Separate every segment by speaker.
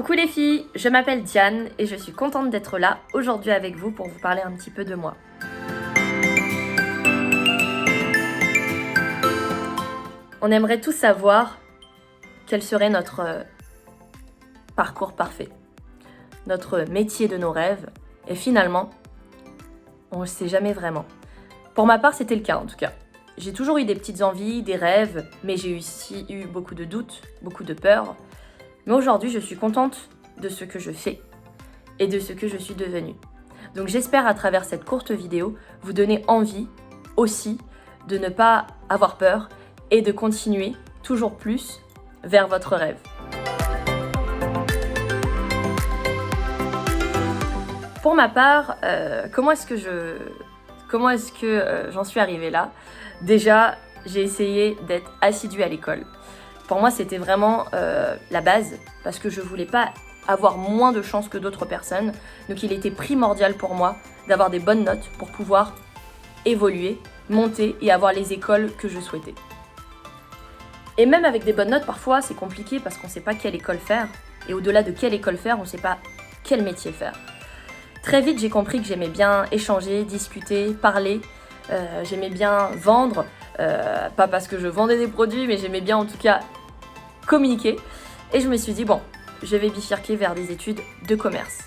Speaker 1: Coucou les filles, je m'appelle Diane et je suis contente d'être là aujourd'hui avec vous pour vous parler un petit peu de moi. On aimerait tous savoir quel serait notre parcours parfait, notre métier de nos rêves, et finalement, on ne le sait jamais vraiment. Pour ma part, c'était le cas en tout cas. J'ai toujours eu des petites envies, des rêves, mais j'ai aussi eu beaucoup de doutes, beaucoup de peurs. Mais aujourd'hui, je suis contente de ce que je fais et de ce que je suis devenue. Donc j'espère à travers cette courte vidéo vous donner envie aussi de ne pas avoir peur et de continuer toujours plus vers votre rêve. Pour ma part, comment est-ce que j'en suis arrivée là? Déjà, j'ai essayé d'être assidue à l'école. Pour moi, c'était vraiment la base parce que je voulais pas avoir moins de chance que d'autres personnes. Donc il était primordial pour moi d'avoir des bonnes notes pour pouvoir évoluer, monter et avoir les écoles que je souhaitais. Et même avec des bonnes notes, parfois c'est compliqué parce qu'on ne sait pas quelle école faire. Et au-delà de quelle école faire, on ne sait pas quel métier faire. Très vite, j'ai compris que j'aimais bien échanger, discuter, parler. J'aimais bien vendre. Pas parce que je vendais des produits, mais j'aimais bien en tout cas communiquer. Et je me suis dit, bon, je vais bifurquer vers des études de commerce.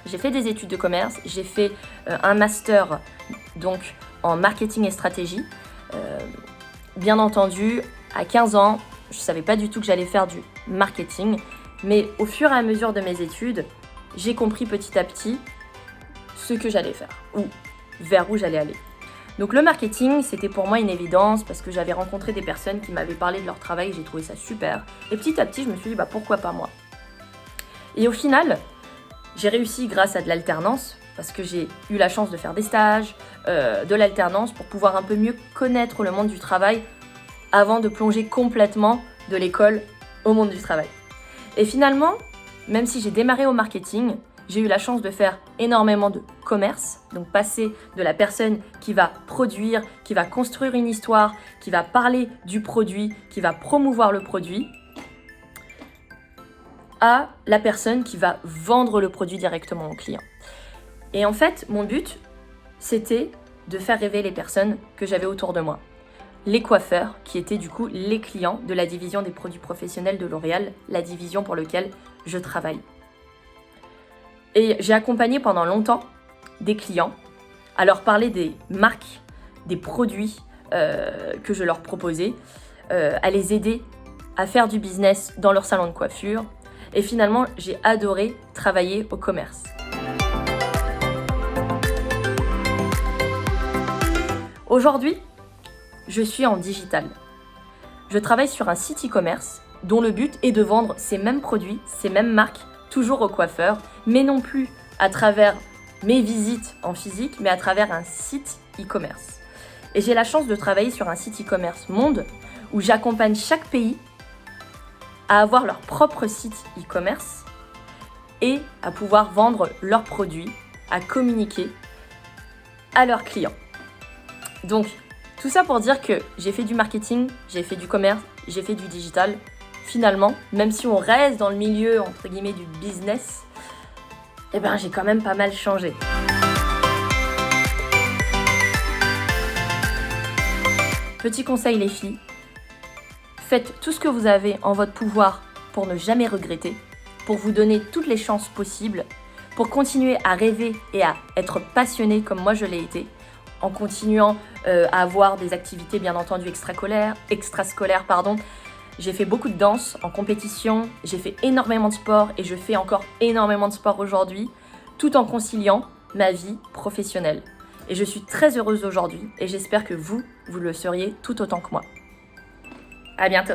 Speaker 1: J'ai fait des études de commerce, j'ai fait un master donc en marketing et stratégie. Bien entendu, à 15 ans, je ne savais pas du tout que j'allais faire du marketing, mais au fur et à mesure de mes études, j'ai compris petit à petit ce que j'allais faire, ou vers où j'allais aller. Donc le marketing, c'était pour moi une évidence parce que j'avais rencontré des personnes qui m'avaient parlé de leur travail et j'ai trouvé ça super. Et petit à petit, je me suis dit, pourquoi pas moi? Et au final, j'ai réussi grâce à de l'alternance parce que j'ai eu la chance de faire des stages, de l'alternance pour pouvoir un peu mieux connaître le monde du travail avant de plonger complètement de l'école au monde du travail. Et finalement, même si j'ai démarré au marketing, j'ai eu la chance de faire énormément de commerce, donc passer de la personne qui va produire, qui va construire une histoire, qui va parler du produit, qui va promouvoir le produit, à la personne qui va vendre le produit directement au client. Et en fait, mon but, c'était de faire rêver les personnes que j'avais autour de moi. Les coiffeurs, qui étaient du coup les clients de la division des produits professionnels de L'Oréal, la division pour laquelle je travaille. Et j'ai accompagné pendant longtemps des clients à leur parler des marques, des produits que je leur proposais, à les aider à faire du business dans leur salon de coiffure. Et finalement, j'ai adoré travailler au commerce. Aujourd'hui, je suis en digital. Je travaille sur un site e-commerce dont le but est de vendre ces mêmes produits, ces mêmes marques, toujours aux coiffeurs, mais non plus à travers mes visites en physique, mais à travers un site e-commerce. Et j'ai la chance de travailler sur un site e-commerce monde où j'accompagne chaque pays à avoir leur propre site e-commerce et à pouvoir vendre leurs produits, à communiquer à leurs clients. Donc, tout ça pour dire que j'ai fait du marketing, j'ai fait du commerce, j'ai fait du digital. Finalement, même si on reste dans le milieu, entre guillemets, du business, j'ai quand même pas mal changé. Petit conseil les filles, faites tout ce que vous avez en votre pouvoir pour ne jamais regretter, pour vous donner toutes les chances possibles, pour continuer à rêver et à être passionné comme moi je l'ai été, en continuant à avoir des activités bien entendu extrascolaires. J'ai fait beaucoup de danse en compétition, j'ai fait énormément de sport et je fais encore énormément de sport aujourd'hui, tout en conciliant ma vie professionnelle. Et je suis très heureuse aujourd'hui et j'espère que vous le seriez tout autant que moi. À bientôt!